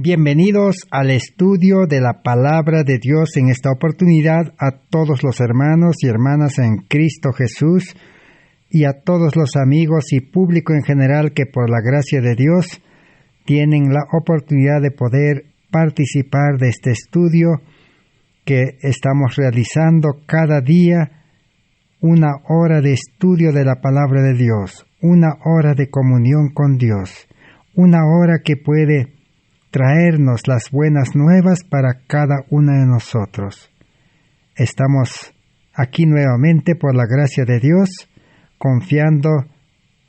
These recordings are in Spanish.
Bienvenidos al estudio de la Palabra de Dios. En esta oportunidad a todos los hermanos y hermanas en Cristo Jesús y a todos los amigos y público en general que por la gracia de Dios tienen la oportunidad de poder participar de este estudio que estamos realizando cada día, una hora de estudio de la Palabra de Dios, una hora de comunión con Dios, una hora que puede traernos las buenas nuevas para cada uno de nosotros. Estamos aquí nuevamente por la gracia de Dios, confiando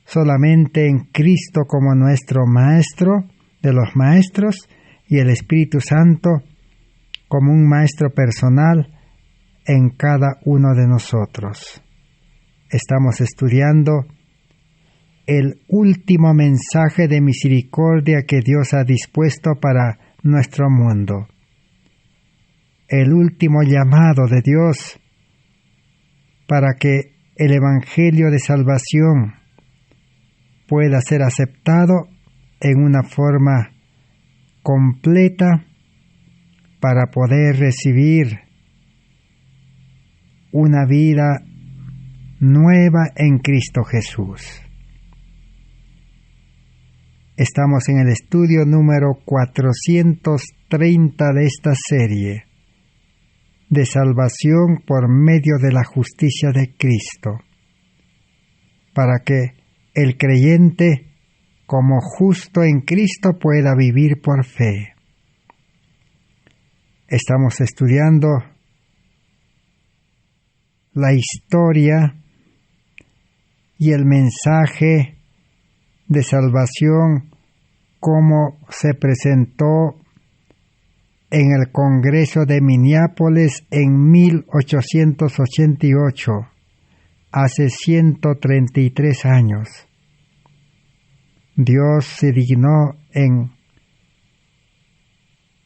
solamente en Cristo como nuestro Maestro de los maestros y el Espíritu Santo como un Maestro personal en cada uno de nosotros. Estamos estudiando el último mensaje de misericordia que Dios ha dispuesto para nuestro mundo. El último llamado de Dios para que el Evangelio de salvación pueda ser aceptado en una forma completa para poder recibir una vida nueva en Cristo Jesús. Estamos en el estudio número 430 de esta serie de salvación por medio de la justicia de Cristo, para que el creyente, como justo en Cristo, pueda vivir por fe. Estamos estudiando la historia y el mensaje de salvación como se presentó en el Congreso de Minneapolis en 1888, hace 133 años. Dios se dignó en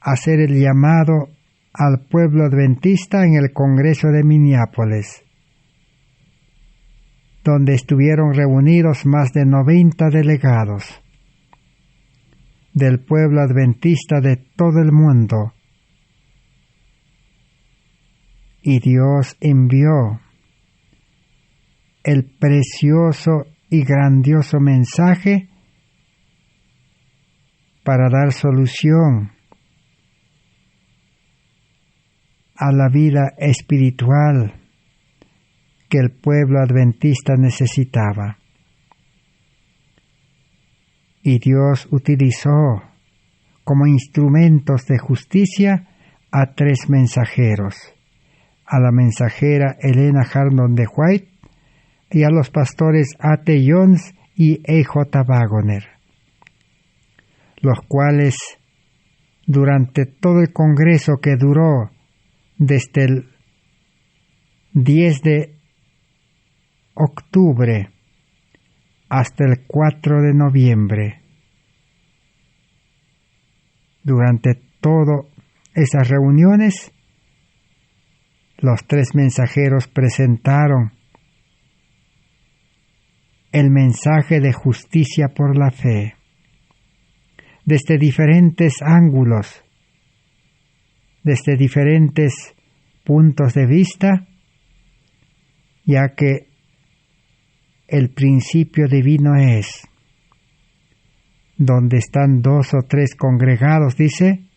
hacer el llamado al pueblo adventista en el Congreso de Minneapolis, donde estuvieron reunidos más de 90 delegados del pueblo adventista de todo el mundo. Y Dios envió el precioso y grandioso mensaje para dar solución a la vida espiritual que el pueblo adventista necesitaba. Y Dios utilizó como instrumentos de justicia a 3 mensajeros, a la mensajera Helena Hardon de White y a los pastores A.T. Jones y E.J. Wagoner, los cuales durante todo el congreso que duró desde el 10 de octubre hasta el 4 de noviembre. Durante todas esas reuniones, los 3 mensajeros presentaron el mensaje de justicia por la fe, desde diferentes ángulos, desde diferentes puntos de vista, ya que el principio divino es: donde están 2 o 3 congregados, dice,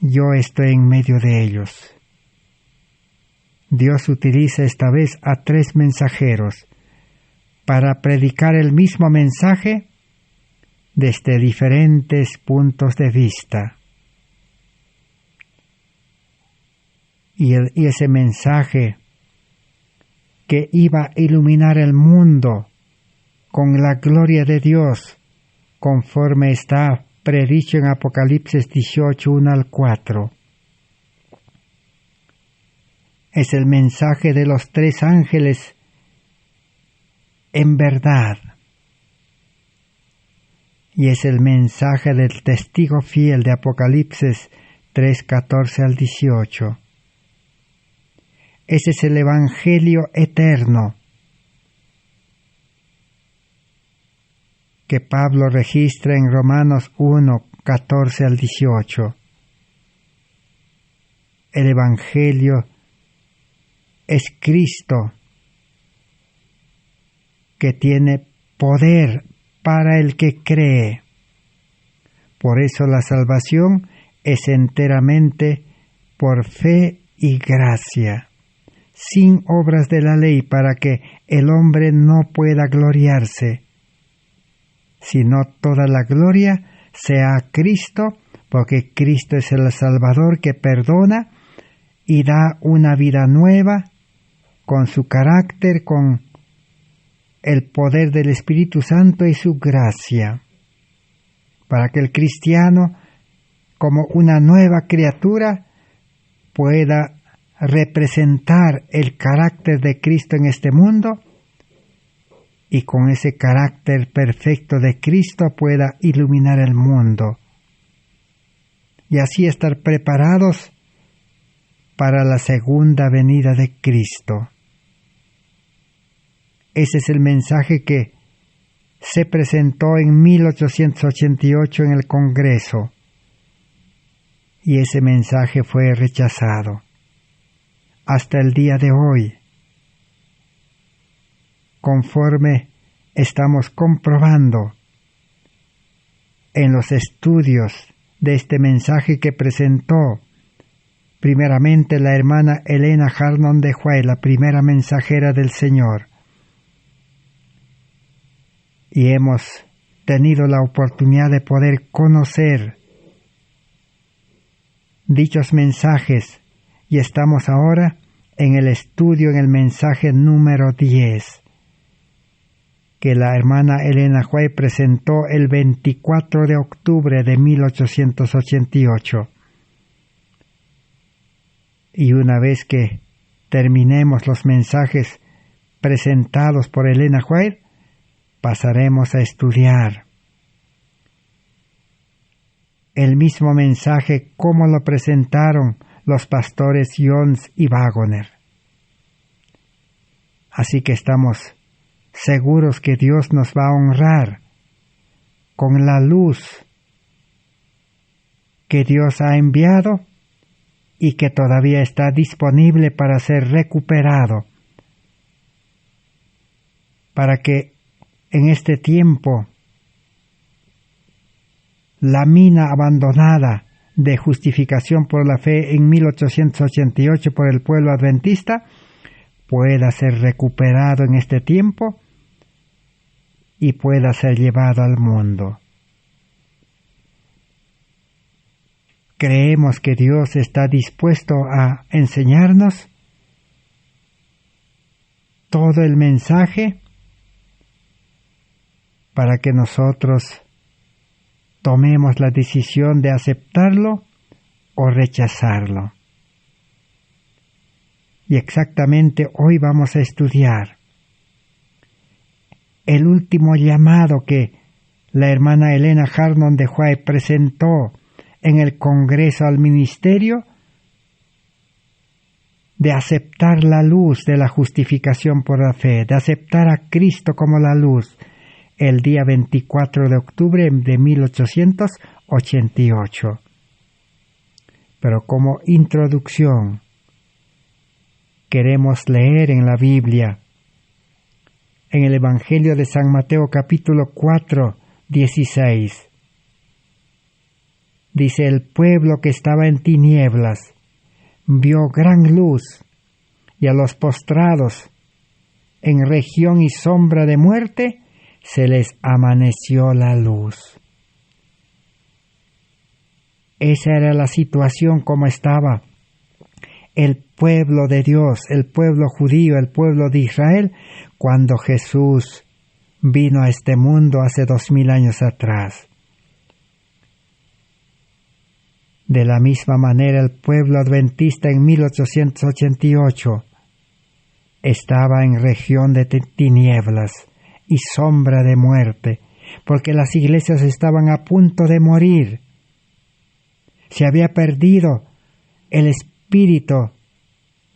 yo estoy en medio de ellos. Dios utiliza esta vez a 3 mensajeros para predicar el mismo mensaje desde diferentes puntos de vista. Y ese mensaje que iba a iluminar el mundo con la gloria de Dios, conforme está predicho en Apocalipsis 18, 1 al 4. Es el mensaje de los 3 ángeles en verdad. Y es el mensaje del testigo fiel de Apocalipsis 3, 14 al 18. Ese es el Evangelio eterno que Pablo registra en Romanos 1, 14 al 18. El Evangelio es Cristo que tiene poder para el que cree. Por eso la salvación es enteramente por fe y gracia, sin obras de la ley, para que el hombre no pueda gloriarse, sino toda la gloria sea a Cristo, porque Cristo es el Salvador que perdona y da una vida nueva con su carácter, con el poder del Espíritu Santo y su gracia, para que el cristiano, como una nueva criatura, pueda representar el carácter de Cristo en este mundo y con ese carácter perfecto de Cristo pueda iluminar el mundo y así estar preparados para la segunda venida de Cristo. Ese es el mensaje que se presentó en 1888 en el Congreso, y ese mensaje fue rechazado. Hasta el día de hoy, conforme estamos comprobando en los estudios de este mensaje que presentó primeramente la hermana Elena Hartnott de White, la primera mensajera del Señor, y hemos tenido la oportunidad de poder conocer dichos mensajes, y estamos ahora en el estudio, en el mensaje número 10, que la hermana Elena White presentó el 24 de octubre de 1888. Y una vez que terminemos los mensajes presentados por Elena White, pasaremos a estudiar el mismo mensaje como lo presentaron los pastores Jones y Wagoner. Así que estamos seguros que Dios nos va a honrar con la luz que Dios ha enviado y que todavía está disponible para ser recuperado, para que en este tiempo la mina abandonada de justificación por la fe en 1888 por el pueblo adventista pueda ser recuperado en este tiempo y pueda ser llevado al mundo. Creemos que Dios está dispuesto a enseñarnos todo el mensaje para que nosotros tomemos la decisión de aceptarlo o rechazarlo. Y exactamente hoy vamos a estudiar el último llamado que la hermana Elena Hartnott de White presentó en el Congreso al ministerio de aceptar la luz de la justificación por la fe, de aceptar a Cristo como la luz, el día 24 de octubre de 1888. Pero como introducción, queremos leer en la Biblia, en el Evangelio de San Mateo capítulo 4, 16. Dice: el pueblo que estaba en tinieblas vio gran luz, y a los postrados en región y sombra de muerte se les amaneció la luz. Esa era la situación como estaba el pueblo de Dios, el pueblo judío, el pueblo de Israel, cuando Jesús vino a este mundo hace 2000 años atrás. De la misma manera, el pueblo adventista en 1888 estaba en región de tinieblas y sombra de muerte, porque las iglesias estaban a punto de morir. Se había perdido el espíritu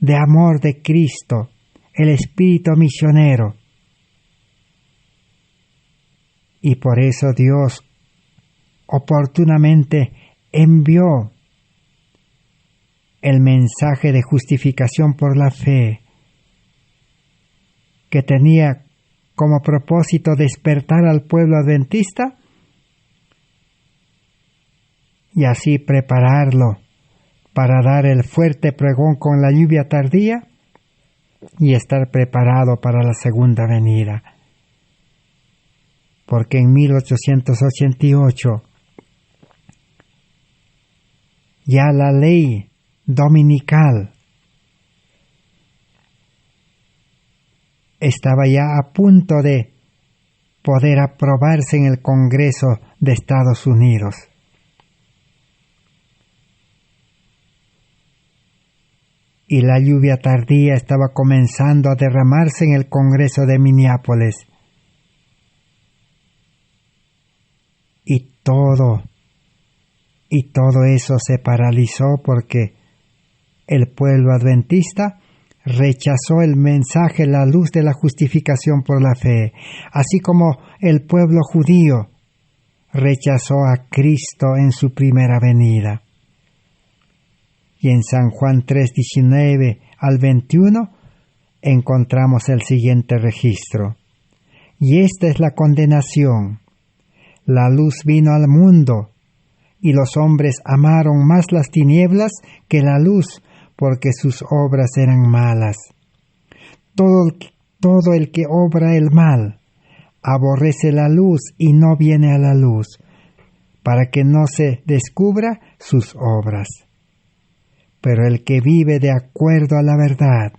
de amor de Cristo, el espíritu misionero. Y por eso Dios oportunamente envió el mensaje de justificación por la fe, que tenía como propósito despertar al pueblo adventista y así prepararlo para dar el fuerte pregón con la lluvia tardía y estar preparado para la segunda venida. Porque en 1888 ya la ley dominical estaba ya a punto de poder aprobarse en el Congreso de Estados Unidos. Y la lluvia tardía estaba comenzando a derramarse en el Congreso de Minneapolis. Y todo eso se paralizó porque el pueblo adventista rechazó el mensaje, la luz de la justificación por la fe, así como el pueblo judío rechazó a Cristo en su primera venida. Y en San Juan 3:19 al 21 encontramos el siguiente registro. Y esta es la condenación. La luz vino al mundo, y los hombres amaron más las tinieblas que la luz, porque sus obras eran malas. Todo el que obra el mal aborrece la luz y no viene a la luz, para que no se descubra sus obras. Pero el que vive de acuerdo a la verdad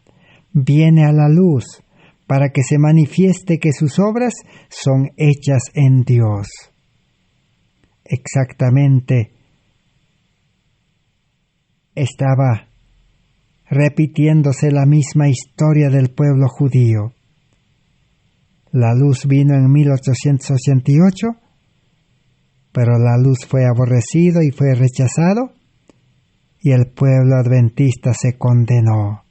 viene a la luz, para que se manifieste que sus obras son hechas en Dios. Exactamente estaba repitiéndose la misma historia del pueblo judío. La luz vino en 1888, pero la luz fue aborrecido y fue rechazado, y el pueblo adventista se condenó.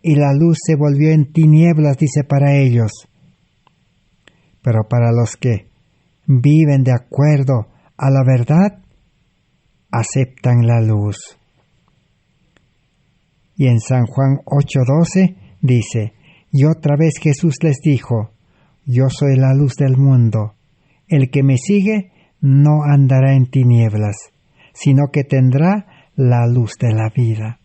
Y la luz se volvió en tinieblas, dice, para ellos. Pero para los que viven de acuerdo a la verdad, aceptan la luz. Y en San Juan 8:12 dice, y otra vez Jesús les dijo, yo soy la luz del mundo. El que me sigue no andará en tinieblas, sino que tendrá la luz de la vida.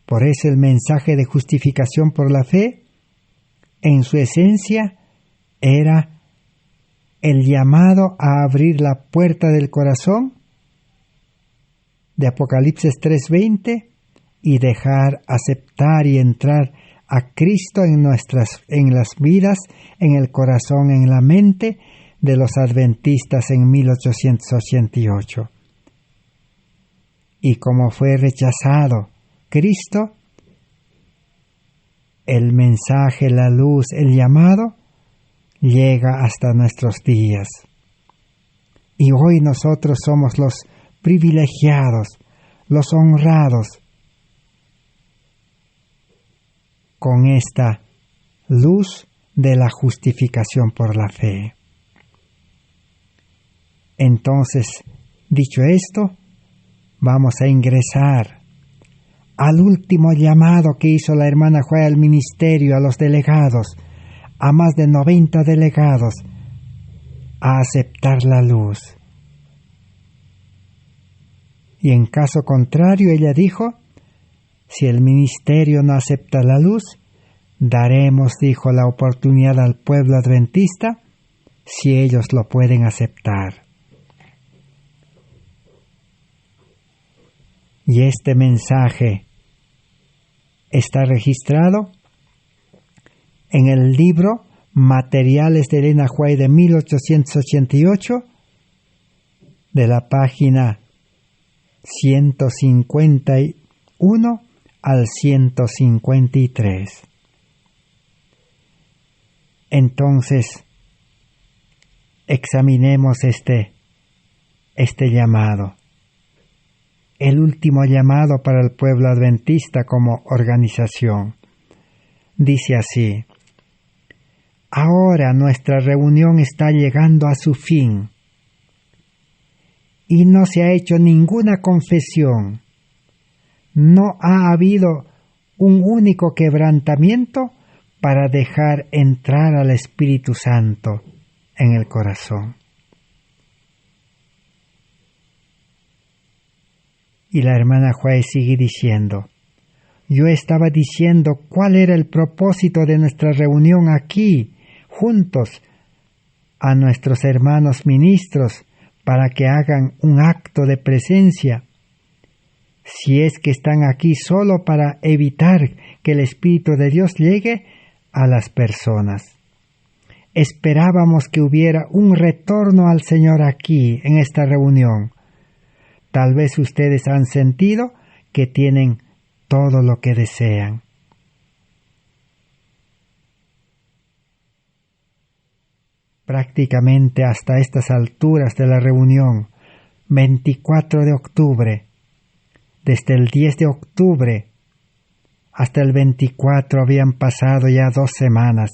Por eso el mensaje de justificación por la fe, en su esencia, era el llamado a abrir la puerta del corazón de Apocalipsis 3:20 y dejar aceptar y entrar a Cristo en las vidas, en el corazón, en la mente de los adventistas en 1888. Y como fue rechazado Cristo, el mensaje, la luz, el llamado, llega hasta nuestros días. Y hoy nosotros somos los privilegiados, los honrados, con esta luz de la justificación por la fe. Entonces, dicho esto, vamos a ingresar al último llamado que hizo la hermana Juana al ministerio, a los delegados, a más de 90 delegados, a aceptar la luz. Y en caso contrario, ella dijo, si el ministerio no acepta la luz, daremos, dijo, la oportunidad al pueblo adventista, si ellos lo pueden aceptar. Y este mensaje está registrado en el libro Materiales de Elena White de 1888, de la página 151 al 153. Entonces, examinemos este llamado. El último llamado para el pueblo adventista como organización. Dice así: ahora nuestra reunión está llegando a su fin y no se ha hecho ninguna confesión. No ha habido un único quebrantamiento para dejar entrar al Espíritu Santo en el corazón. Y la hermana White sigue diciendo, yo estaba diciendo cuál era el propósito de nuestra reunión aquí, juntos, a nuestros hermanos ministros, para que hagan un acto de presencia. Si es que están aquí solo para evitar que el Espíritu de Dios llegue a las personas. Esperábamos que hubiera un retorno al Señor aquí, en esta reunión. Tal vez ustedes han sentido que tienen todo lo que desean. Prácticamente hasta estas alturas de la reunión, 24 de octubre, desde el 10 de octubre hasta el 24 habían pasado ya 2 semanas.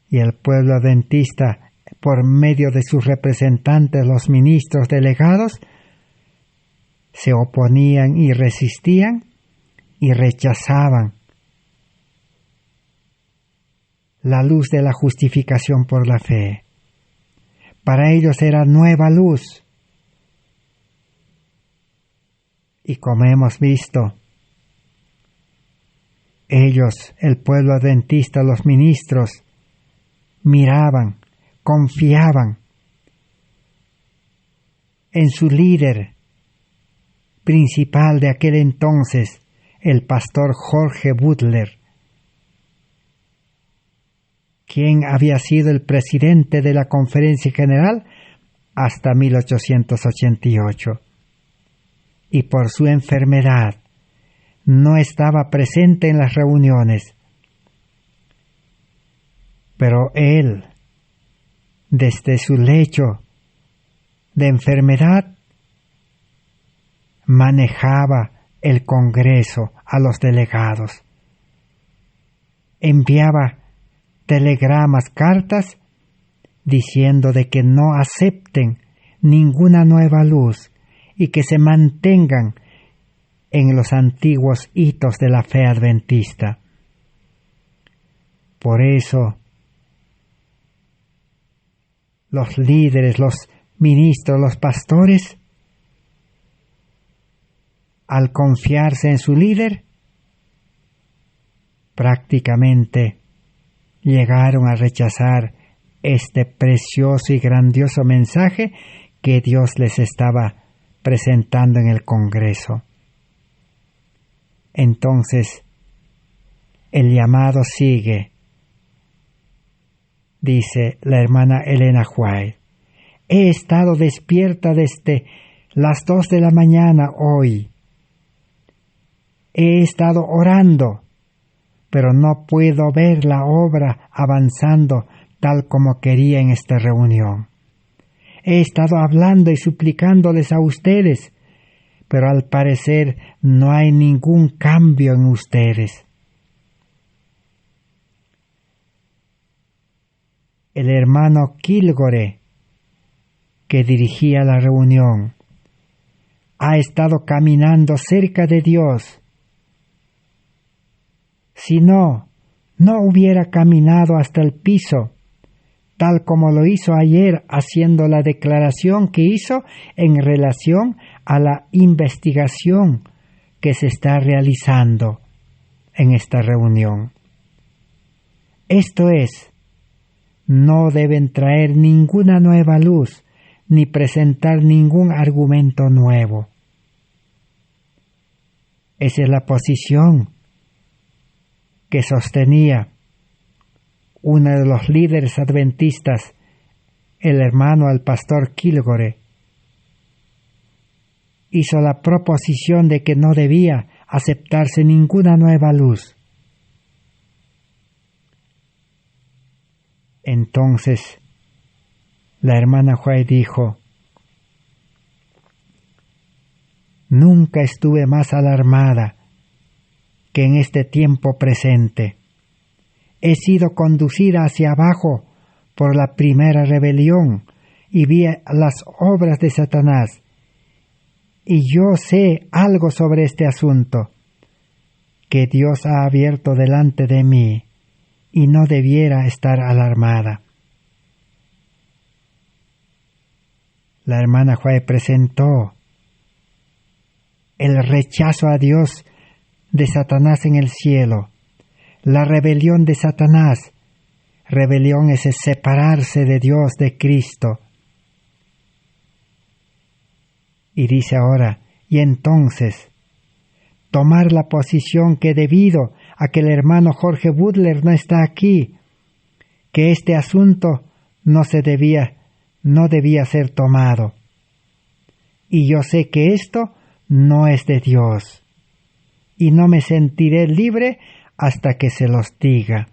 Y el pueblo adventista, por medio de sus representantes, los ministros delegados, se oponían y resistían y rechazaban la luz de la justificación por la fe. Para ellos era nueva luz. Y como hemos visto, ellos, el pueblo adventista, los ministros, miraban, confiaban en su líder principal de aquel entonces, el pastor Jorge Butler, quien había sido el presidente de la Conferencia General hasta 1888. Y por su enfermedad no estaba presente en las reuniones. Pero él, desde su lecho de enfermedad, manejaba el Congreso a los delegados. Enviaba telegramas, cartas, diciendo de que no acepten ninguna nueva luz y que se mantengan en los antiguos hitos de la fe adventista. Por eso, los líderes, los ministros, los pastores, al confiarse en su líder, prácticamente llegaron a rechazar este precioso y grandioso mensaje que Dios les estaba presentando en el Congreso. Entonces, el llamado sigue, dice la hermana Elena White. He estado despierta desde las 2 de la mañana hoy. He estado orando, pero no puedo ver la obra avanzando tal como quería en esta reunión. He estado hablando y suplicándoles a ustedes, pero al parecer no hay ningún cambio en ustedes. El hermano Kilgore, que dirigía la reunión, ha estado caminando cerca de Dios. Si no hubiera caminado hasta el piso, tal como lo hizo ayer haciendo la declaración que hizo en relación a la investigación que se está realizando en esta reunión. Esto es, no deben traer ninguna nueva luz ni presentar ningún argumento nuevo. Esa es la posición que sostenía uno de los líderes adventistas, el hermano al pastor Kilgore. Hizo la proposición de que no debía aceptarse ninguna nueva luz. Entonces, la hermana White dijo, nunca estuve más alarmada que en este tiempo presente. he sido conducida hacia abajo por la primera rebelión y vi las obras de Satanás. Y yo sé algo sobre este asunto, que Dios ha abierto delante de mí, y no debiera estar alarmada. La hermana Huay presentó el rechazo a Dios de Satanás en el cielo, la rebelión de Satanás. Rebelión es separarse de Dios, de Cristo. Y dice ahora, y entonces, tomar la posición que debido a que el hermano Jorge Butler no está aquí, que este asunto no debía ser tomado. Y yo sé que esto no es de Dios, y no me sentiré libre hasta que se los diga.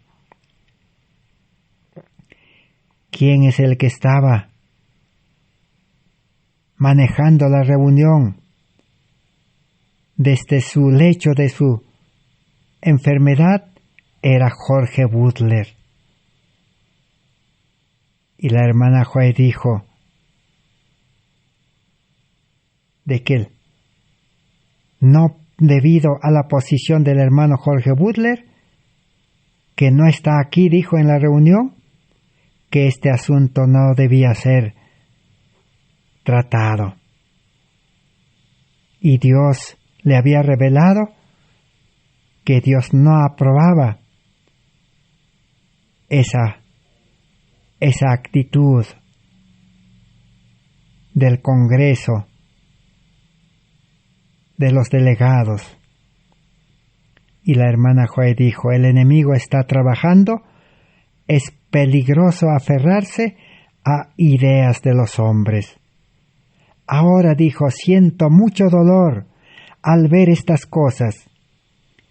¿Quién es el que estaba manejando la reunión desde su lecho de su enfermedad? Era Jorge Butler. Y la hermana Huay dijo de que no debido a la posición del hermano Jorge Butler, que no está aquí, dijo en la reunión, que este asunto no debía ser tratado. Y Dios le había revelado que Dios no aprobaba esa actitud del Congreso, de los delegados. Y la hermana Huay dijo, el enemigo está trabajando, es peligroso aferrarse a ideas de los hombres. Ahora, dijo, siento mucho dolor al ver estas cosas.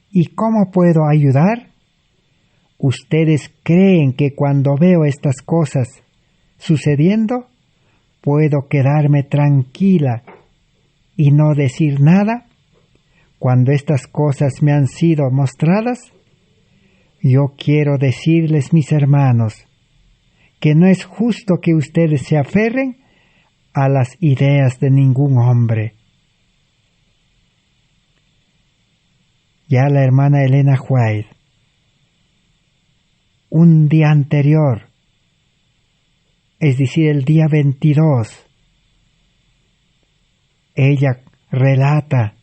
¿Y cómo puedo ayudar? ¿Ustedes creen que cuando veo estas cosas sucediendo, puedo quedarme tranquila y no decir nada? Cuando estas cosas me han sido mostradas, yo quiero decirles, mis hermanos, que no es justo que ustedes se aferren a las ideas de ningún hombre. Ya la hermana Elena White, un día anterior, es decir, el día 22, ella relata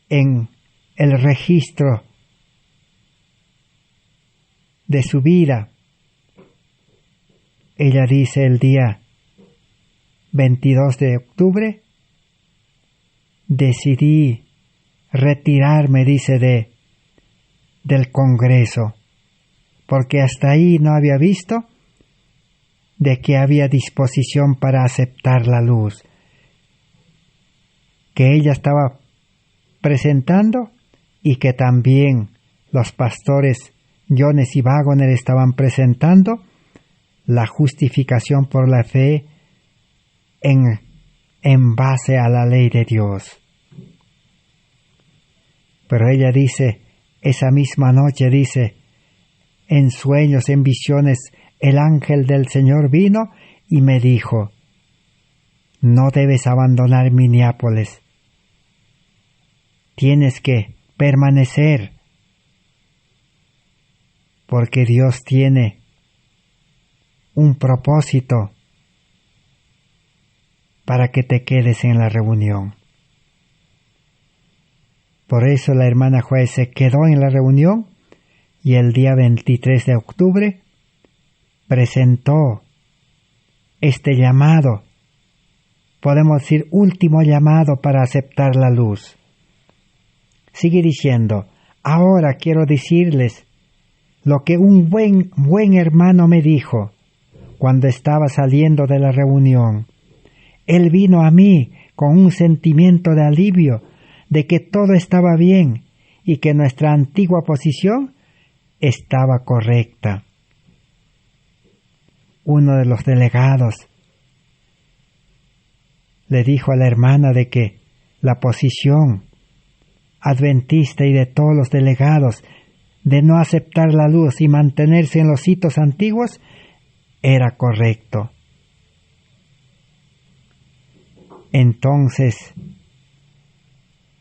en el registro de su vida. Ella dice el día 22 de octubre, decidí retirarme, dice, del Congreso, porque hasta ahí no había visto de que había disposición para aceptar la luz que ella estaba presentando y que también los pastores Jones y Waggoner estaban presentando, la justificación por la fe en base a la ley de Dios. Pero ella dice, esa misma noche, dice, en sueños, en visiones, el ángel del Señor vino y me dijo, no debes abandonar Minneapolis, tienes que permanecer, porque Dios tiene un propósito para que te quedes en la reunión. Por eso la hermana Juez se quedó en la reunión y el día 23 de octubre presentó este llamado, podemos decir último llamado para aceptar la luz. Sigue diciendo, ahora quiero decirles lo que un buen hermano me dijo cuando estaba saliendo de la reunión. Él vino a mí con un sentimiento de alivio de que todo estaba bien y que nuestra antigua posición estaba correcta. Uno de los delegados le dijo a la hermana de que la posición adventista y de todos los delegados de no aceptar la luz y mantenerse en los hitos antiguos era correcto. Entonces,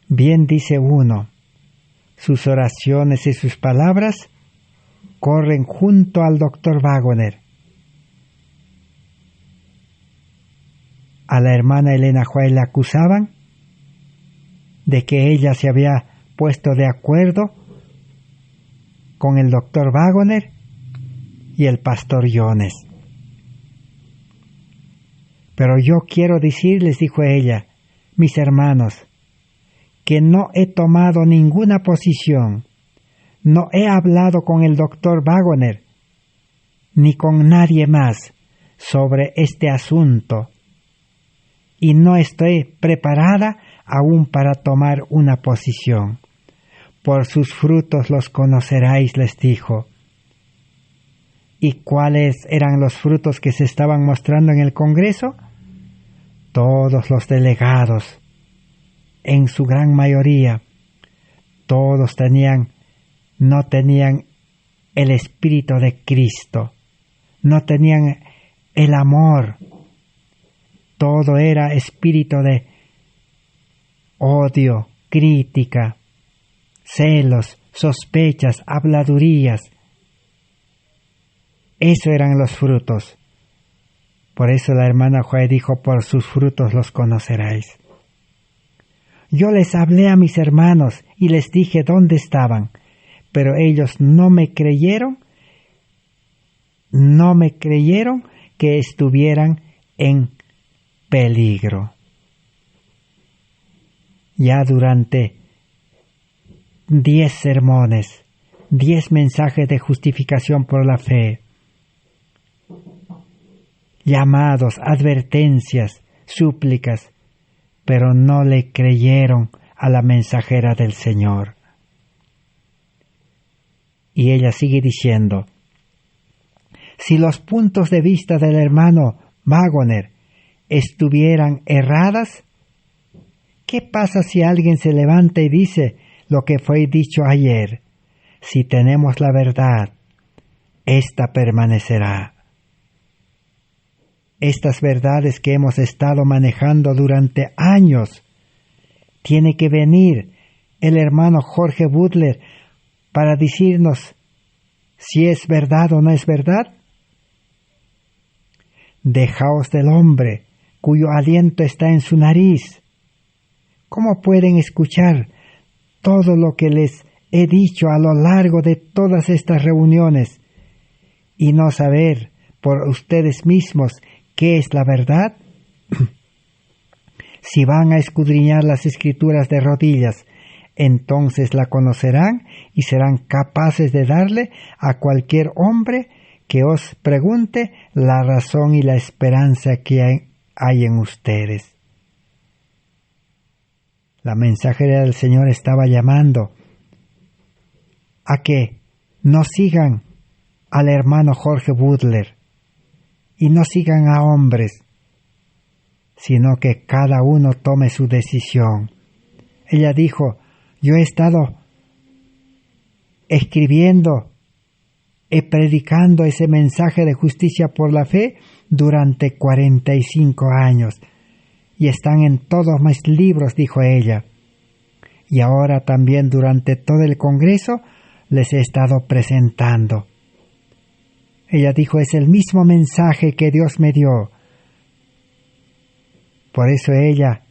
bien dice uno, sus oraciones y sus palabras corren junto al doctor Wagoner. A la hermana Elena White le acusaban de que ella se había puesto de acuerdo con el doctor Wagoner y el pastor Jones. Pero yo quiero decirles, dijo ella, mis hermanos, que no he tomado ninguna posición, no he hablado con el doctor Wagoner, ni con nadie más sobre este asunto, y no estoy preparada aún para tomar una posición. Por sus frutos los conoceráis, les dijo. ¿Y cuáles eran los frutos que se estaban mostrando en el Congreso? Todos los delegados, en su gran mayoría, todos no tenían el Espíritu de Cristo, no tenían el amor, todo era espíritu de odio, crítica, celos, sospechas, habladurías. Eso eran los frutos. Por eso la hermana White dijo, por sus frutos los conoceráis. Yo les hablé a mis hermanos y les dije dónde estaban, pero ellos no me creyeron que estuvieran en peligro. Ya durante 10 sermones, 10 mensajes de justificación por la fe, llamados, advertencias, súplicas, pero no le creyeron a la mensajera del Señor. Y ella sigue diciendo, si los puntos de vista del hermano Wagoner estuvieran erradas, ¿qué pasa si alguien se levanta y dice lo que fue dicho ayer? Si tenemos la verdad, esta permanecerá. Estas verdades que hemos estado manejando durante años, tiene que venir el hermano Jorge Butler para decirnos si es verdad o no es verdad. Dejaos del hombre, cuyo aliento está en su nariz. ¿Cómo pueden escuchar todo lo que les he dicho a lo largo de todas estas reuniones y no saber por ustedes mismos qué es la verdad? Si van a escudriñar las Escrituras de rodillas, entonces la conocerán y serán capaces de darle a cualquier hombre que os pregunte la razón y la esperanza que hay en ustedes. La mensajera del Señor estaba llamando a que no sigan al hermano Jorge Butler y no sigan a hombres, sino que cada uno tome su decisión. Ella dijo, yo he estado escribiendo y predicando ese mensaje de justicia por la fe durante 45 años y están en todos mis libros, dijo ella. Y ahora también durante todo el Congreso les he estado presentando. Ella dijo, es el mismo mensaje que Dios me dio. Por eso ella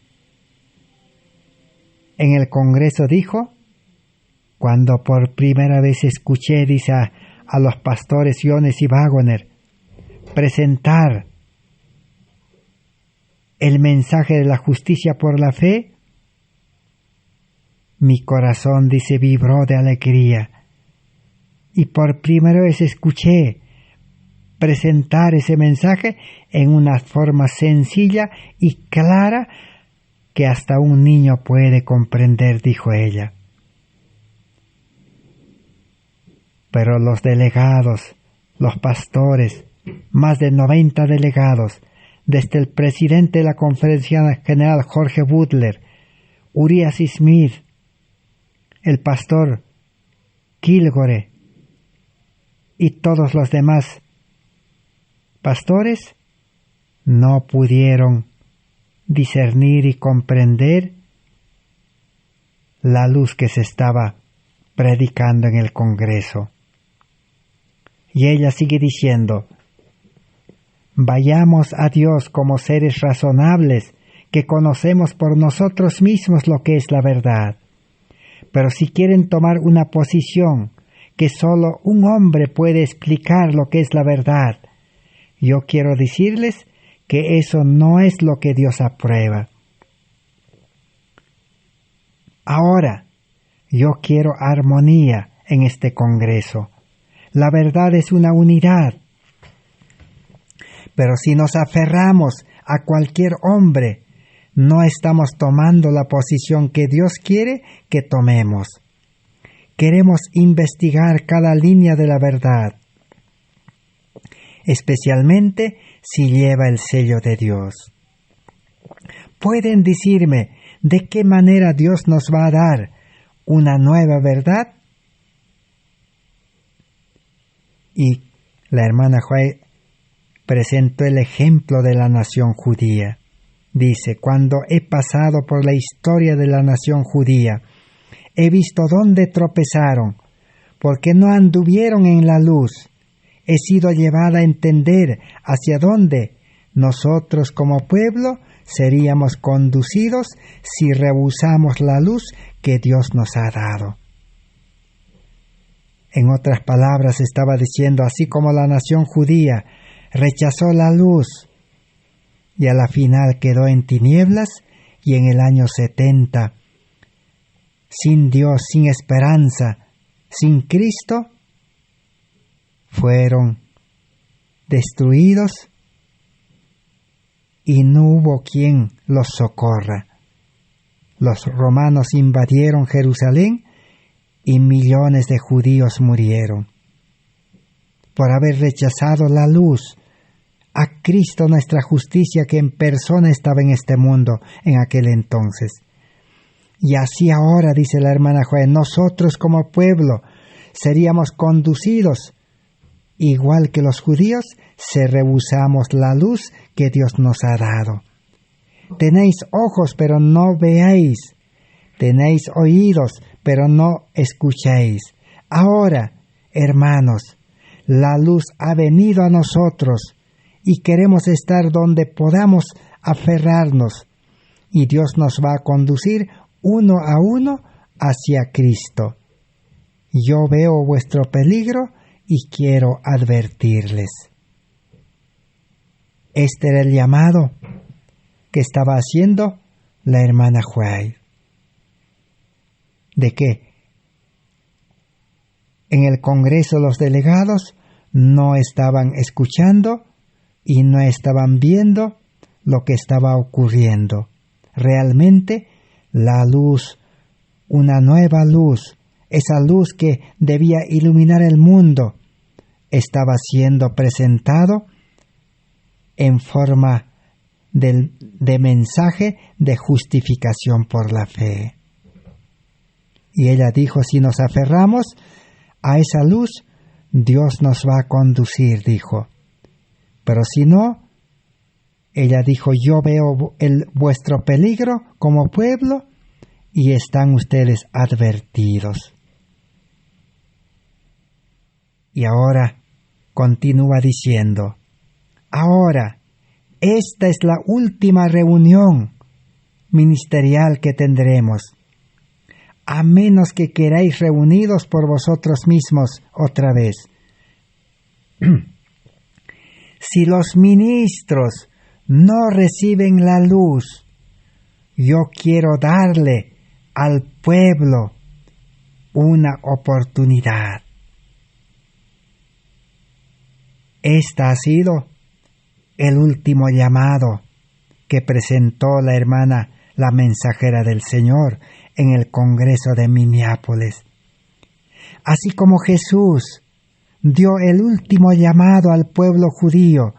en el Congreso dijo, cuando por primera vez escuché, dice, a los pastores Jones y Wagoner presentar el mensaje de la justicia por la fe, mi corazón, dice, vibró de alegría. Y por primera vez escuché presentar ese mensaje en una forma sencilla y clara que hasta un niño puede comprender, dijo ella. Pero los delegados, los pastores, más de 90 delegados, desde el presidente de la Conferencia General Jorge Butler, Urias Smith, el pastor Kilgore y todos los demás pastores no pudieron discernir y comprender la luz que se estaba predicando en el Congreso. Y ella sigue diciendo: vayamos a Dios como seres razonables que conocemos por nosotros mismos lo que es la verdad. Pero si quieren tomar una posición que solo un hombre puede explicar lo que es la verdad, yo quiero decirles que eso no es lo que Dios aprueba. Ahora, yo quiero armonía en este Congreso. La verdad es una unidad. Pero si nos aferramos a cualquier hombre, no estamos tomando la posición que Dios quiere que tomemos. Queremos investigar cada línea de la verdad, especialmente si lleva el sello de Dios. ¿Pueden decirme de qué manera Dios nos va a dar una nueva verdad? Y la hermana White presentó el ejemplo de la nación judía. Dice: cuando he pasado por la historia de la nación judía, he visto dónde tropezaron, porque no anduvieron en la luz. He sido llevada a entender hacia dónde nosotros como pueblo seríamos conducidos si rehusamos la luz que Dios nos ha dado. En otras palabras, estaba diciendo: así como la nación judía rechazó la luz y a la final quedó en tinieblas, y en el año 70, sin Dios, sin esperanza, sin Cristo, fueron destruidos y no hubo quien los socorra. Los romanos invadieron Jerusalén y millones de judíos murieron por haber rechazado la luz, a Cristo nuestra justicia, que en persona estaba en este mundo en aquel entonces. Y así ahora, dice la hermana Joel, nosotros como pueblo seríamos conducidos, igual que los judíos, si rehusamos la luz que Dios nos ha dado. Tenéis ojos, pero no veáis. Tenéis oídos, pero no escuchéis. Ahora, hermanos, la luz ha venido a nosotros y queremos estar donde podamos aferrarnos, y Dios nos va a conducir uno a uno hacia Cristo. Yo veo vuestro peligro y quiero advertirles. Este era el llamado que estaba haciendo la hermana White. ¿De qué? En el Congreso los delegados no estaban escuchando y no estaban viendo lo que estaba ocurriendo. Realmente la luz, una nueva luz, esa luz que debía iluminar el mundo, estaba siendo presentado en forma de mensaje de justificación por la fe. Y ella dijo: si nos aferramos a esa luz, Dios nos va a conducir, dijo. Pero si no, ella dijo: yo veo vuestro peligro como pueblo y están ustedes advertidos. Y ahora continúa diciendo: ahora, esta es la última reunión ministerial que tendremos, a menos que queráis reunidos por vosotros mismos otra vez. Si los ministros no reciben la luz, yo quiero darle al pueblo una oportunidad. Esta ha sido el último llamado que presentó la hermana, la mensajera del Señor, en el Congreso de Minneapolis. Así como Jesús dio el último llamado al pueblo judío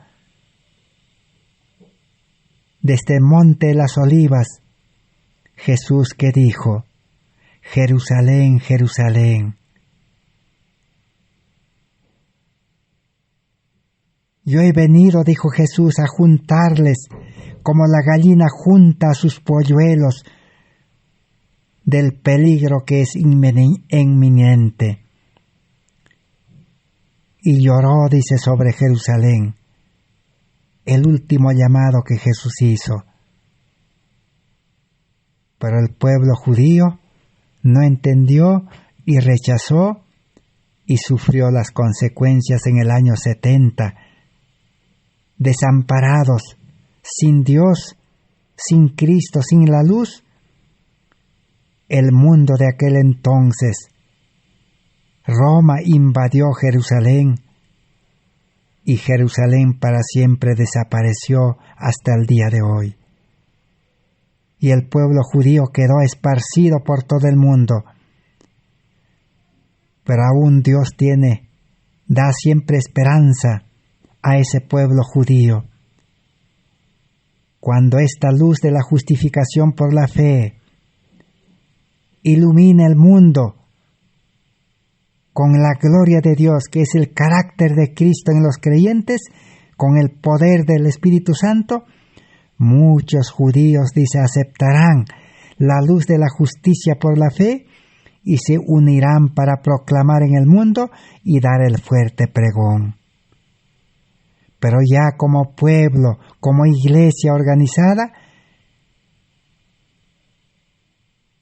desde el Monte de las Olivas, Jesús que dijo: Jerusalén, Jerusalén. Yo he venido, dijo Jesús, a juntarles como la gallina junta a sus polluelos del peligro que es inminente. Y lloró, dice, sobre Jerusalén, el último llamado que Jesús hizo. Pero el pueblo judío no entendió y rechazó y sufrió las consecuencias en el año 70, desamparados, sin Dios, sin Cristo, sin la luz. El mundo de aquel entonces, Roma invadió Jerusalén y Jerusalén para siempre desapareció hasta el día de hoy. Y el pueblo judío quedó esparcido por todo el mundo. Pero aún Dios da siempre esperanza a ese pueblo judío. Cuando esta luz de la justificación por la fe ilumina el mundo con la gloria de Dios, que es el carácter de Cristo en los creyentes, con el poder del Espíritu Santo, muchos judíos, dice, aceptarán la luz de la justicia por la fe y se unirán para proclamar en el mundo y dar el fuerte pregón. Pero ya como pueblo, como iglesia organizada,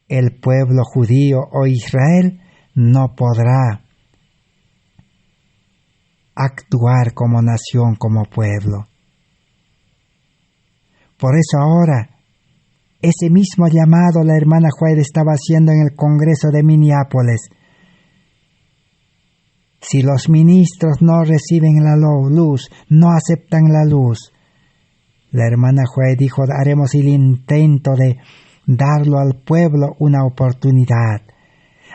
el pueblo judío o Israel no podrá actuar como nación, como pueblo. Por eso ahora, ese mismo llamado la hermana White estaba haciendo en el Congreso de Minneapolis. Si los ministros no reciben la luz, no aceptan la luz, la hermana White dijo, haremos el intento de darlo al pueblo una oportunidad.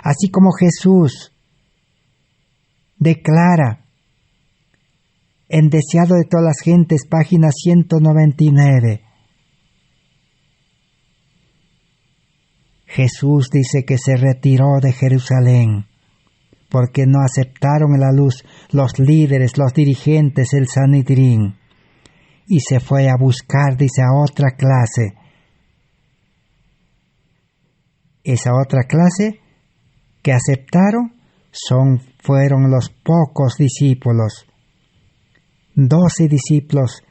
Así como Jesús declara en Deseado de todas las gentes, página 199, Jesús dice que se retiró de Jerusalén porque no aceptaron la luz los líderes, los dirigentes, el Sanedrín, y se fue a buscar, dice, a otra clase. Esa otra clase que aceptaron fueron los pocos discípulos, 12 discípulos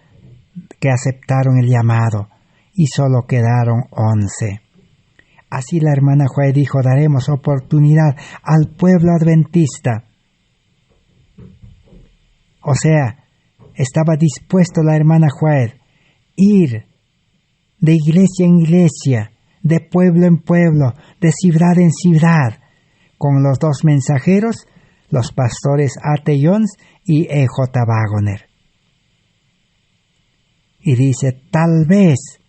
que aceptaron el llamado, y solo quedaron 11. Así la hermana White dijo, daremos oportunidad al pueblo adventista. O sea, estaba dispuesto la hermana White ir de iglesia en iglesia, de pueblo en pueblo, de ciudad en ciudad, con los dos mensajeros, los pastores A.T. Jones y E.J. Wagoner. Y dice, tal vez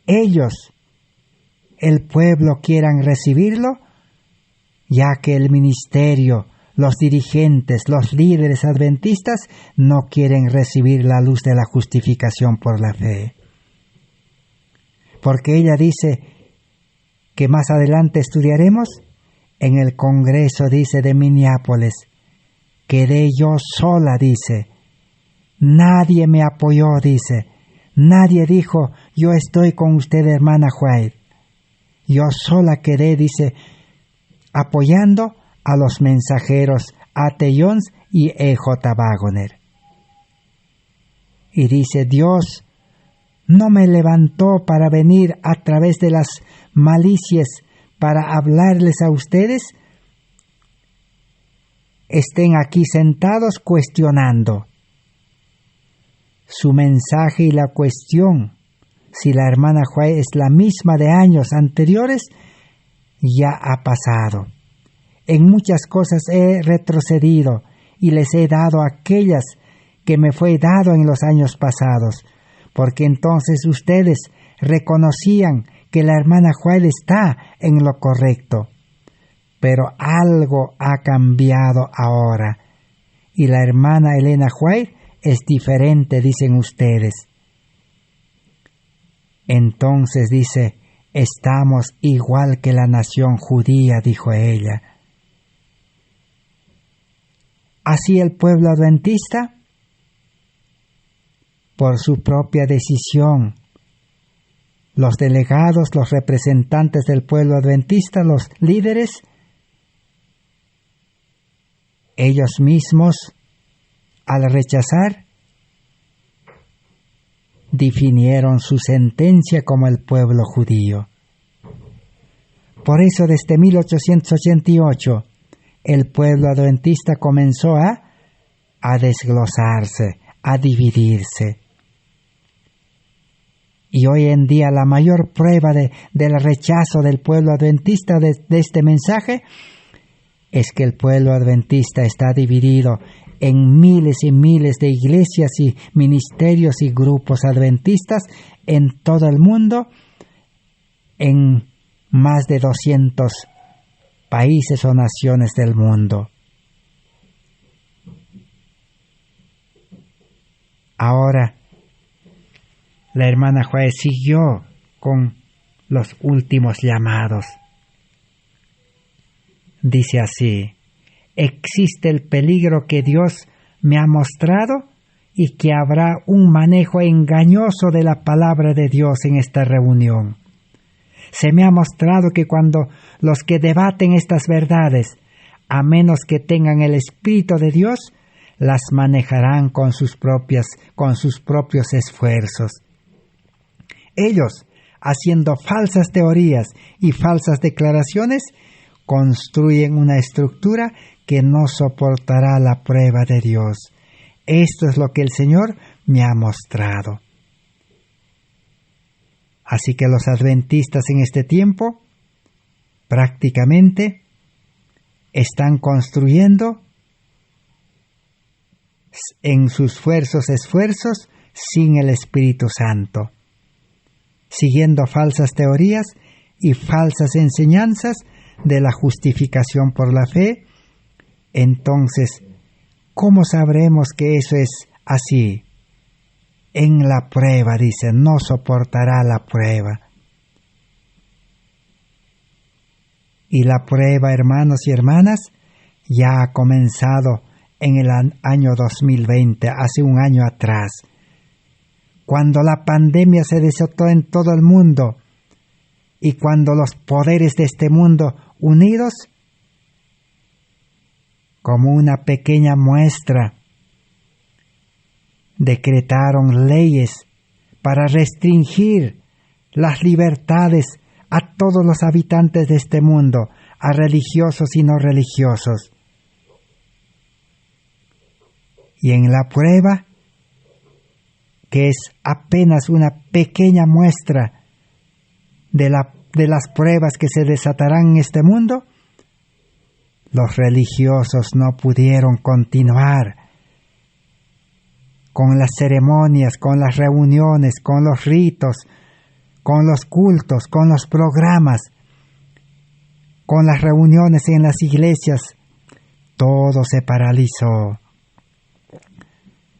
ellos, el pueblo, quieran recibirlo, ya que el ministerio, los dirigentes, los líderes adventistas no quieren recibir la luz de la justificación por la fe. Porque ella dice que más adelante estudiaremos, en el Congreso, dice, de Minneapolis, quedé yo sola, dice. Nadie me apoyó, dice. Nadie dijo, yo estoy con usted, hermana White. Yo sola quedé, dice, apoyando a los mensajeros A.T. Jones y E.J. Wagoner. Y dice, Dios no me levantó para venir a través de las malicias para hablarles a ustedes. Estén aquí sentados cuestionando. Su mensaje y la cuestión, si la hermana White es la misma de años anteriores, ya ha pasado. En muchas cosas he retrocedido y les he dado aquellas que me fue dado en los años pasados, porque entonces ustedes reconocían que la hermana White está en lo correcto. Pero algo ha cambiado ahora, y la hermana Elena White es diferente, dicen ustedes. Entonces dice, Estamos igual que la nación judía, dijo ella. Así el pueblo adventista, por su propia decisión, los delegados, los representantes del pueblo adventista, los líderes, ellos mismos, al rechazar, definieron su sentencia como el pueblo judío. Por eso, desde 1888, el pueblo adventista comenzó a desglosarse, a dividirse. Y hoy en día la mayor prueba del rechazo del pueblo adventista de este mensaje es que el pueblo adventista está dividido en miles y miles de iglesias y ministerios y grupos adventistas en todo el mundo, en más de 200 países o naciones del mundo. Ahora, la hermana Joe siguió con los últimos llamados. Dice así: existe el peligro que Dios me ha mostrado y que habrá un manejo engañoso de la palabra de Dios en esta reunión. Se me ha mostrado que cuando los que debaten estas verdades, a menos que tengan el Espíritu de Dios, las manejarán con sus propios esfuerzos. Ellos, haciendo falsas teorías y falsas declaraciones, construyen una estructura que no soportará la prueba de Dios. Esto es lo que el Señor me ha mostrado. Así que los adventistas en este tiempo prácticamente están construyendo en sus esfuerzos sin el Espíritu Santo, siguiendo falsas teorías y falsas enseñanzas de la justificación por la fe. Entonces, ¿cómo sabremos que eso es así? En la prueba, dice, no soportará la prueba. Y la prueba, hermanos y hermanas, ya ha comenzado en el año 2020, hace un año atrás, cuando la pandemia se desató en todo el mundo y cuando los poderes de este mundo unidos, como una pequeña muestra, decretaron leyes para restringir las libertades a todos los habitantes de este mundo, a religiosos y no religiosos. Y en la prueba, que es apenas una pequeña muestra de las pruebas que se desatarán en este mundo, los religiosos no pudieron continuar con las ceremonias, con las reuniones, con los ritos, con los cultos, con los programas, con las reuniones en las iglesias. Todo se paralizó.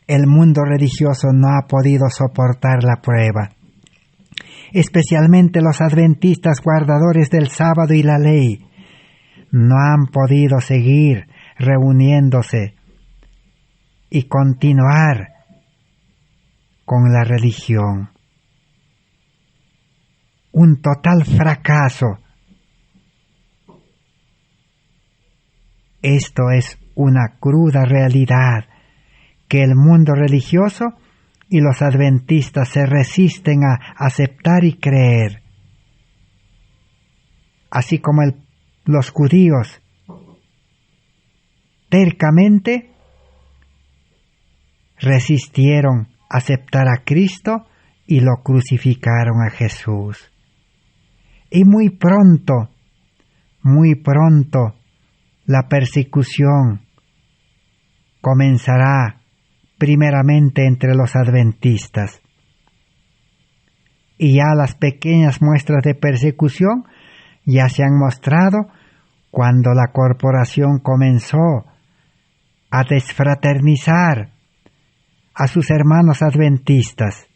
El mundo religioso no ha podido soportar la prueba. Especialmente los adventistas guardadores del sábado y la ley no han podido seguir reuniéndose y continuar con la religión. Un total fracaso. Esto es una cruda realidad que el mundo religioso y los adventistas se resisten a aceptar y creer. Así como los judíos tercamente resistieron aceptar a Cristo y lo crucificaron a Jesús. Y muy pronto, la persecución comenzará primeramente entre los adventistas. Y ya las pequeñas muestras de persecución ya se han mostrado cuando la corporación comenzó a desfraternizar a sus hermanos adventistas.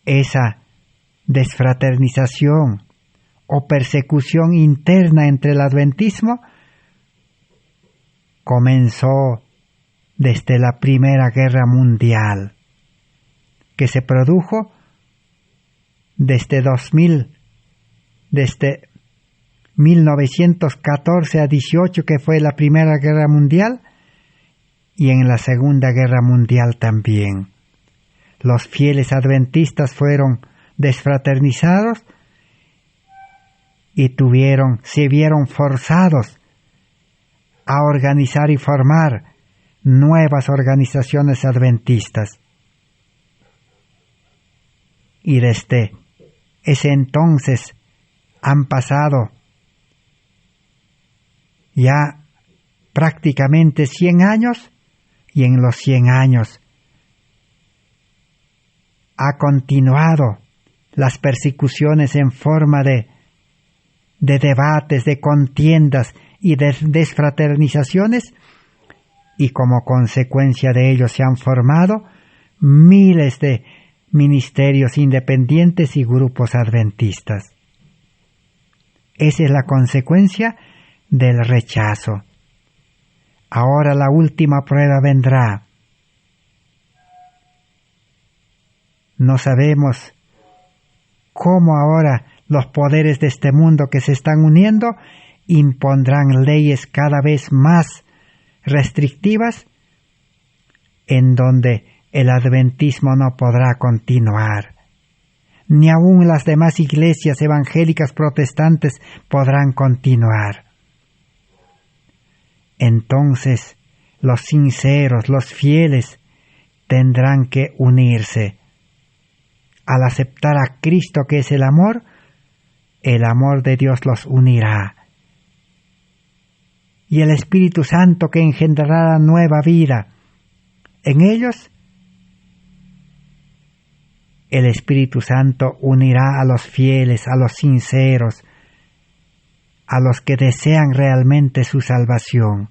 Esa desfraternización o persecución interna entre el adventismo comenzó desde la Primera Guerra Mundial, que se produjo desde 1914 a 18, que fue la Primera Guerra Mundial, y en la Segunda Guerra Mundial también. Los fieles adventistas fueron desfraternizados y se vieron forzados a organizar y formar nuevas organizaciones adventistas. Y desde ese entonces han pasado ya prácticamente 100 años, y en los 100 años ha continuado las persecuciones en forma de debates, de contiendas y de desfraternizaciones, y como consecuencia de ello se han formado miles de ministerios independientes y grupos adventistas. Esa es la consecuencia del rechazo. Ahora la última prueba vendrá. No sabemos cómo ahora los poderes de este mundo que se están uniendo impondrán leyes cada vez más restrictivas en donde el adventismo no podrá continuar. Ni aun las demás iglesias evangélicas protestantes podrán continuar. Entonces, los sinceros, los fieles, tendrán que unirse. Al aceptar a Cristo, que es el amor de Dios los unirá. Y el Espíritu Santo, que engendrará nueva vida en ellos, el Espíritu Santo unirá a los fieles, a los sinceros, a los que desean realmente su salvación.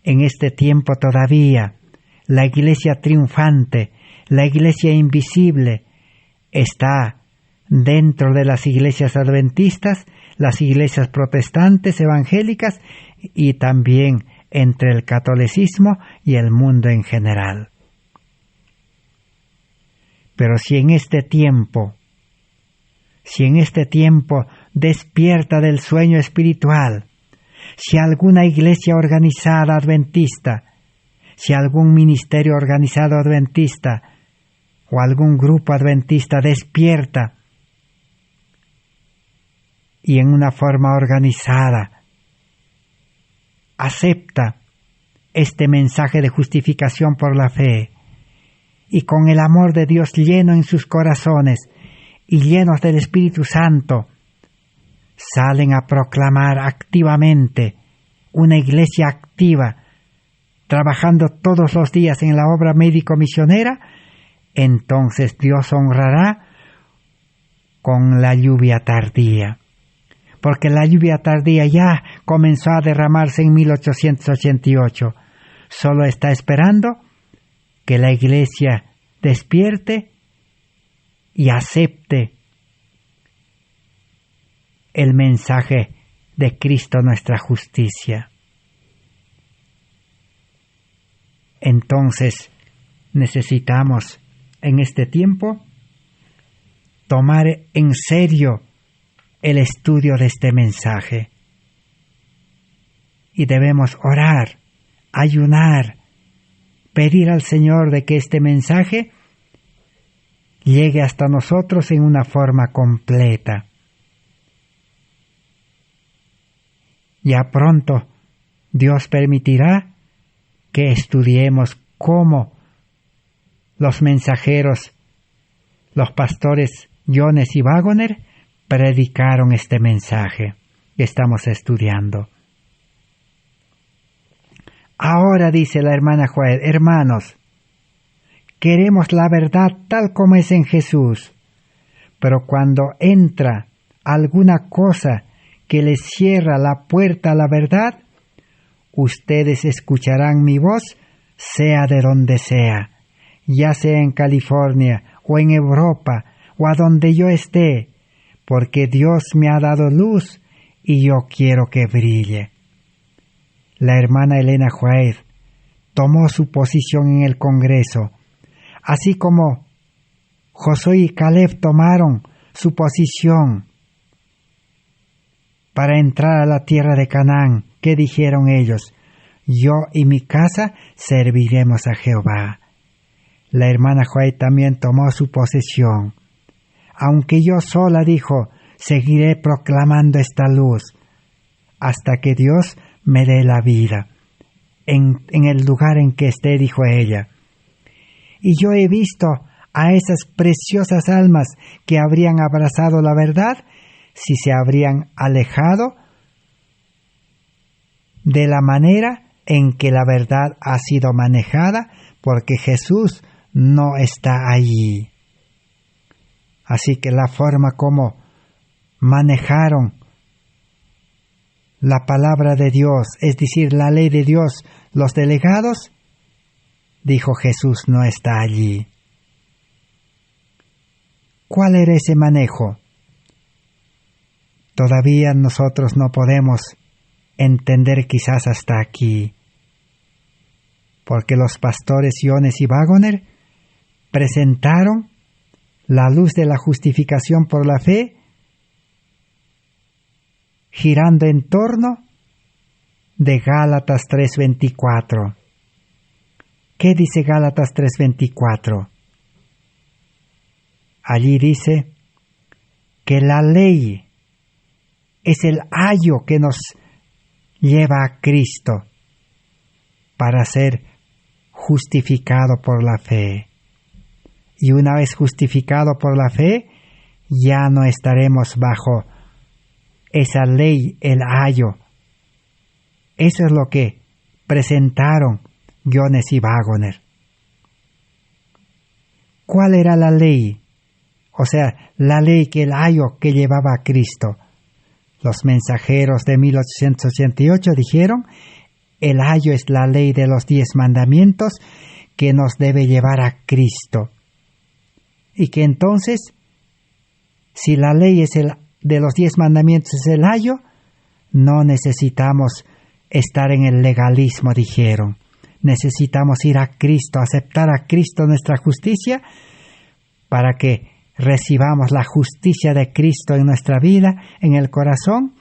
En este tiempo todavía, la iglesia triunfante, la iglesia invisible, está dentro de las iglesias adventistas, las iglesias protestantes, evangélicas, y también entre el catolicismo y el mundo en general. Pero si en este tiempo despierta del sueño espiritual, si alguna iglesia organizada adventista, si algún ministerio organizado adventista o algún grupo adventista despierta y en una forma organizada acepta este mensaje de justificación por la fe, y con el amor de Dios lleno en sus corazones y llenos del Espíritu Santo, salen a proclamar activamente, una iglesia activa, trabajando todos los días en la obra médico-misionera, entonces Dios honrará con la lluvia tardía. Porque la lluvia tardía ya comenzó a derramarse en 1888. Solo está esperando que la iglesia despierte y acepte el mensaje de Cristo, nuestra justicia. Entonces necesitamos en este tiempo tomar en serio el estudio de este mensaje, y debemos orar, ayunar, pedir al Señor de que este mensaje llegue hasta nosotros en una forma completa. Ya pronto Dios permitirá que estudiemos cómo los mensajeros, los pastores Jones y Waggoner, predicaron este mensaje que estamos estudiando. Ahora, dice la hermana Joel, hermanos, queremos la verdad tal como es en Jesús, pero cuando entra alguna cosa que les cierra la puerta a la verdad, ustedes escucharán mi voz, sea de donde sea, ya sea en California o en Europa o a donde yo esté, porque Dios me ha dado luz y yo quiero que brille. La hermana Elena White tomó su posición en el Congreso, así como Josué y Caleb tomaron su posición para entrar a la tierra de Canaán. ¿Qué dijeron ellos? Yo y mi casa serviremos a Jehová. La hermana White también tomó su posición. Aunque yo sola, dijo, seguiré proclamando esta luz hasta que Dios me dé la vida. En el lugar en que esté, dijo ella. Y yo he visto a esas preciosas almas que habrían abrazado la verdad si se habrían alejado de la manera en que la verdad ha sido manejada, porque Jesús no está allí. Así que la forma como manejaron la palabra de Dios, es decir, la ley de Dios, los delegados, dijo Jesús no está allí. ¿Cuál era ese manejo? Todavía nosotros no podemos entender quizás hasta aquí, porque los pastores Jones y Waggoner presentaron la luz de la justificación por la fe girando en torno de Gálatas 3:24. ¿Qué dice Gálatas 3:24? Allí dice que la ley es el ayo que nos lleva a Cristo para ser justificado por la fe. Y una vez justificado por la fe, ya no estaremos bajo esa ley, el ayo. Eso es lo que presentaron Jones y Waggoner. ¿Cuál era la ley? O sea, la ley que el ayo que llevaba a Cristo. Los mensajeros de 1888 dijeron, el ayo es la ley de los 10 mandamientos que nos debe llevar a Cristo. Y que entonces, si la ley es de los 10 mandamientos es el ayo, no necesitamos estar en el legalismo, dijeron. Necesitamos ir a Cristo, aceptar a Cristo nuestra justicia, para que recibamos la justicia de Cristo en nuestra vida, en el corazón,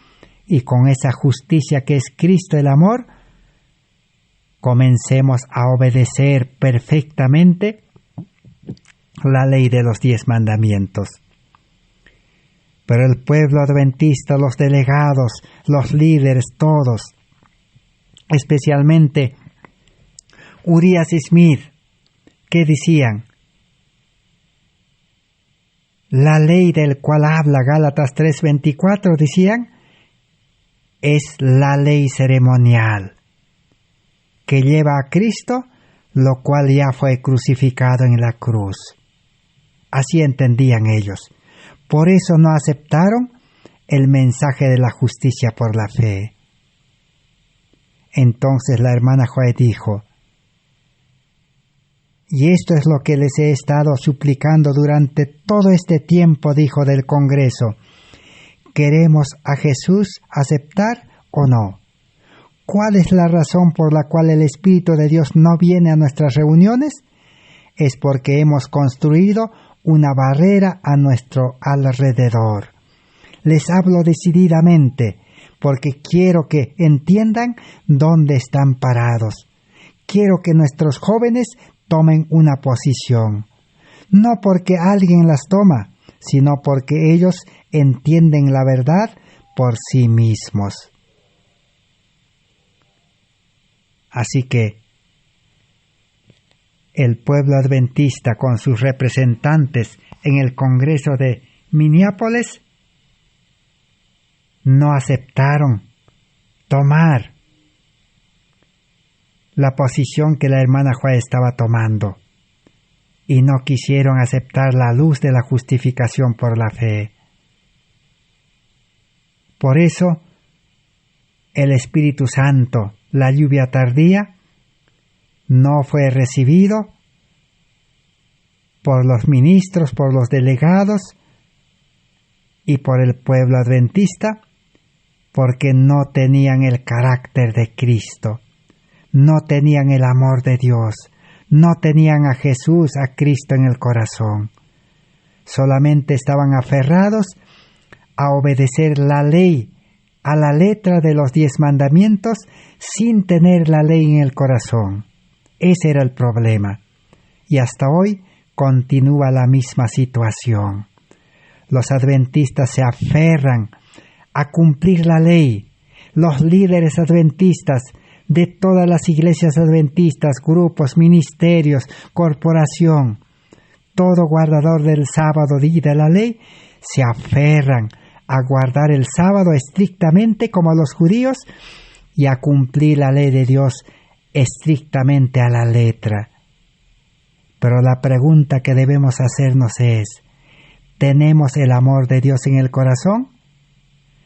y con esa justicia que es Cristo el amor, comencemos a obedecer perfectamente la ley de los 10 mandamientos. Pero el pueblo adventista, los delegados, los líderes, todos, especialmente Urias Smith, ¿qué decían? La ley del cual habla Gálatas 3:24, decían, es la ley ceremonial que lleva a Cristo, lo cual ya fue crucificado en la cruz. Así entendían ellos. Por eso no aceptaron el mensaje de la justicia por la fe. Entonces la hermana Joe dijo, y esto es lo que les he estado suplicando durante todo este tiempo, dijo del Congreso, ¿queremos a Jesús aceptar o no? ¿Cuál es la razón por la cual el Espíritu de Dios no viene a nuestras reuniones? Es porque hemos construido una barrera a nuestro alrededor. Les hablo decididamente porque quiero que entiendan dónde están parados. Quiero que nuestros jóvenes tomen una posición, no porque alguien las toma, sino porque ellos entienden la verdad por sí mismos. Así que el pueblo adventista con sus representantes en el Congreso de Minneapolis no aceptaron tomar la posición que la hermana Joa estaba tomando y no quisieron aceptar la luz de la justificación por la fe. Por eso, el Espíritu Santo, la lluvia tardía, no fue recibido por los ministros, por los delegados y por el pueblo adventista, porque no tenían el carácter de Cristo, no tenían el amor de Dios, no tenían a Jesús, a Cristo en el corazón. Solamente estaban aferrados a obedecer la ley, a la letra de los 10 mandamientos, sin tener la ley en el corazón. Ese era el problema. Y hasta hoy continúa la misma situación. Los adventistas se aferran a cumplir la ley. Los líderes adventistas de todas las iglesias adventistas, grupos, ministerios, corporación, todo guardador del sábado y de la ley, se aferran a guardar el sábado estrictamente como los judíos y a cumplir la ley de Dios estrictamente a la letra. Pero la pregunta que debemos hacernos es, ¿tenemos el amor de Dios en el corazón?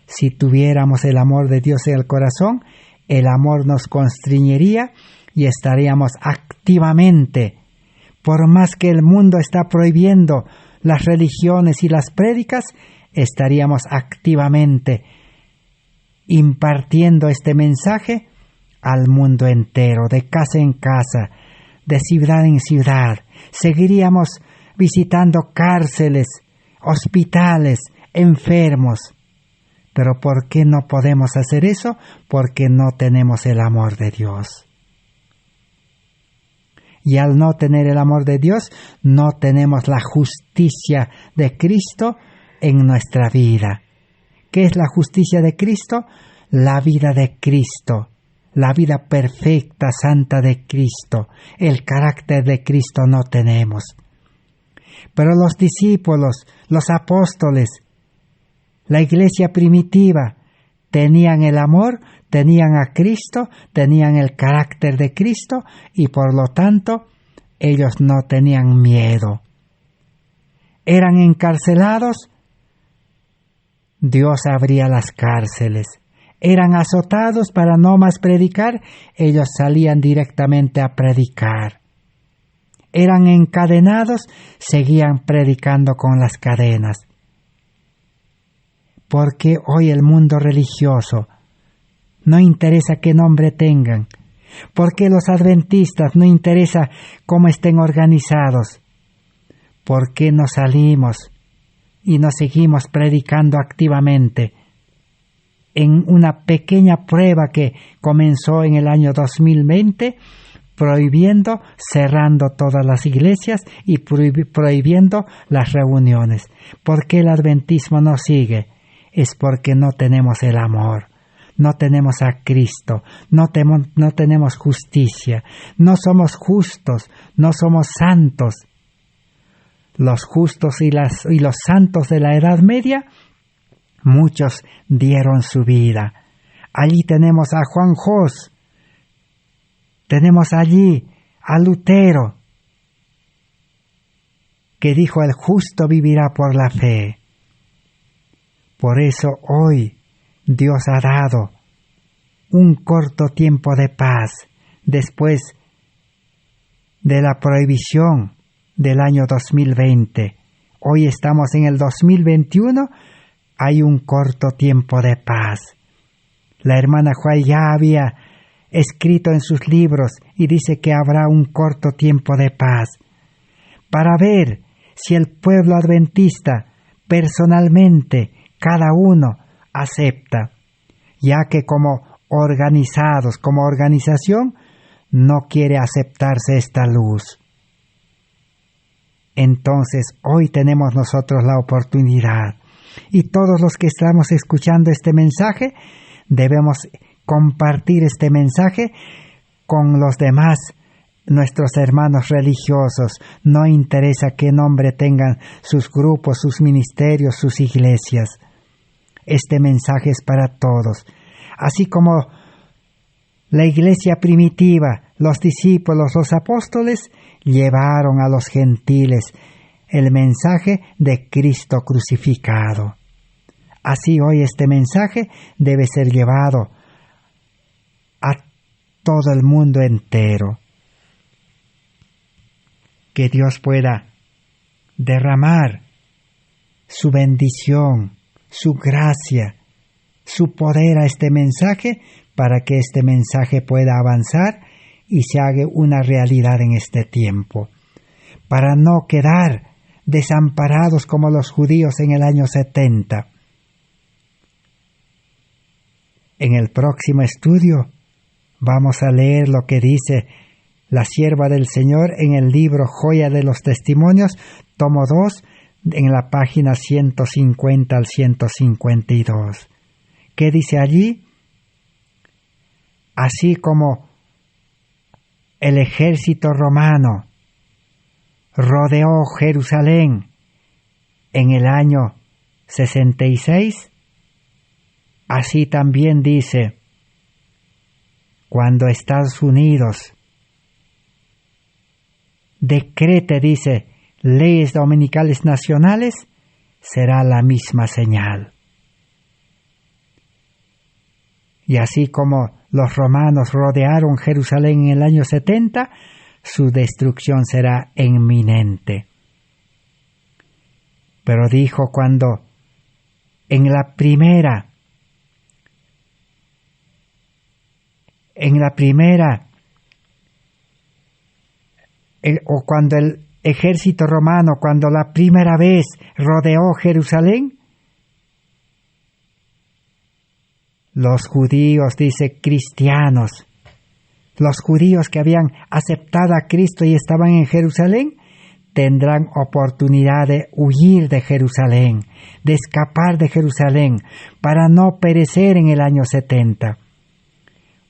Si tuviéramos el amor de Dios en el corazón, el amor nos constriñiría y estaríamos activamente, por más que el mundo está prohibiendo las religiones y las prédicas, estaríamos activamente impartiendo este mensaje al mundo entero, de casa en casa, de ciudad en ciudad. Seguiríamos visitando cárceles, hospitales, enfermos. Pero ¿por qué no podemos hacer eso? Porque no tenemos el amor de Dios. Y al no tener el amor de Dios, no tenemos la justicia de Cristo en nuestra vida. ¿Qué es la justicia de Cristo? La vida de Cristo, la vida perfecta, santa de Cristo. El carácter de Cristo no tenemos. Pero los discípulos, los apóstoles, la iglesia primitiva, tenían el amor, tenían a Cristo, tenían el carácter de Cristo y por lo tanto ellos no tenían miedo. Eran encarcelados, Dios abría las cárceles. Eran azotados para no más predicar, ellos salían directamente a predicar. Eran encadenados, seguían predicando con las cadenas. Porque hoy el mundo religioso no interesa qué nombre tengan, porque los adventistas no interesa cómo estén organizados, ¿por qué no salimos y nos seguimos predicando activamente? En una pequeña prueba que comenzó en el año 2020, prohibiendo, cerrando todas las iglesias y prohibiendo las reuniones. ¿Por qué el adventismo no sigue? Es porque no tenemos el amor, no tenemos a Cristo, no tenemos justicia, no somos justos, no somos santos. Los justos y los santos de la Edad Media, muchos dieron su vida. Allí tenemos a Juan Hus, tenemos allí a Lutero, que dijo: el justo vivirá por la fe. Por eso hoy Dios ha dado un corto tiempo de paz después de la prohibición del año 2020. Hoy estamos en el 2021, hay un corto tiempo de paz. La hermana Juay ya había escrito en sus libros y dice que habrá un corto tiempo de paz para ver si el pueblo adventista personalmente, cada uno acepta, ya que como organizados, como organización, no quiere aceptarse esta luz. Entonces, hoy tenemos nosotros la oportunidad, y todos los que estamos escuchando este mensaje, debemos compartir este mensaje con los demás, nuestros hermanos religiosos. No interesa qué nombre tengan sus grupos, sus ministerios, sus iglesias. Este mensaje es para todos. Así como la iglesia primitiva, los discípulos, los apóstoles, llevaron a los gentiles el mensaje de Cristo crucificado. Así hoy este mensaje debe ser llevado a todo el mundo entero. Que Dios pueda derramar su bendición, su gracia, su poder a este mensaje para que este mensaje pueda avanzar y se haga una realidad en este tiempo, para no quedar desamparados como los judíos en el año 70. En el próximo estudio vamos a leer lo que dice la sierva del Señor en el libro Joya de los Testimonios, tomo 2, en la página 150 al 152. ¿Qué dice allí? Así como el ejército romano rodeó Jerusalén en el año 66, así también dice, cuando Estados Unidos decrete, dice, leyes dominicales nacionales, será la misma señal. Y así como los romanos rodearon Jerusalén en el año 70, su destrucción será inminente. Pero dijo cuando cuando el ejército romano, cuando la primera vez rodeó Jerusalén, los judíos, dice, cristianos, los judíos que habían aceptado a Cristo y estaban en Jerusalén, tendrán oportunidad de huir de Jerusalén, de escapar de Jerusalén, para no perecer en el año 70.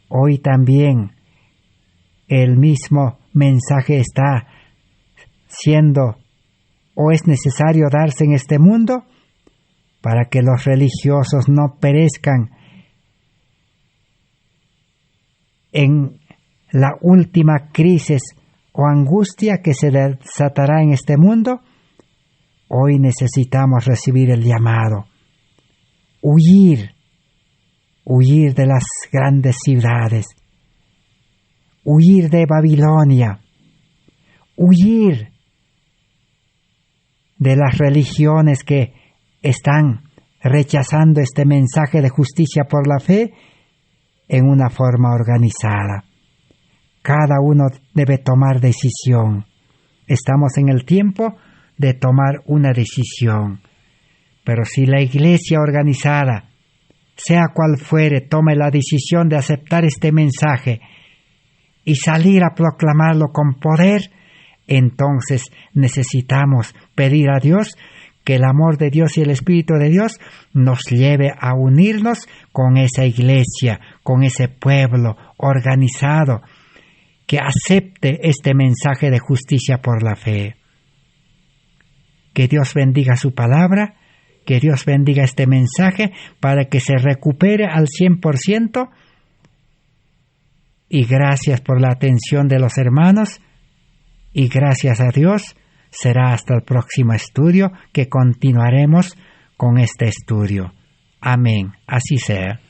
Hoy también el mismo mensaje está siendo o es necesario darse en este mundo para que los religiosos no perezcan en la última crisis o angustia que se desatará en este mundo. Hoy necesitamos recibir el llamado, huir de las grandes ciudades, huir de Babilonia, huir de las religiones que están rechazando este mensaje de justicia por la fe en una forma organizada. Cada uno debe tomar decisión. Estamos en el tiempo de tomar una decisión. Pero si la iglesia organizada, sea cual fuere, tome la decisión de aceptar este mensaje y salir a proclamarlo con poder, entonces necesitamos pedir a Dios que el amor de Dios y el Espíritu de Dios nos lleve a unirnos con esa iglesia, con ese pueblo organizado que acepte este mensaje de justicia por la fe. Que Dios bendiga su palabra, que Dios bendiga este mensaje para que se recupere al 100%. Y gracias por la atención de los hermanos, y gracias a Dios, será hasta el próximo estudio que continuaremos con este estudio. Amén. Así sea.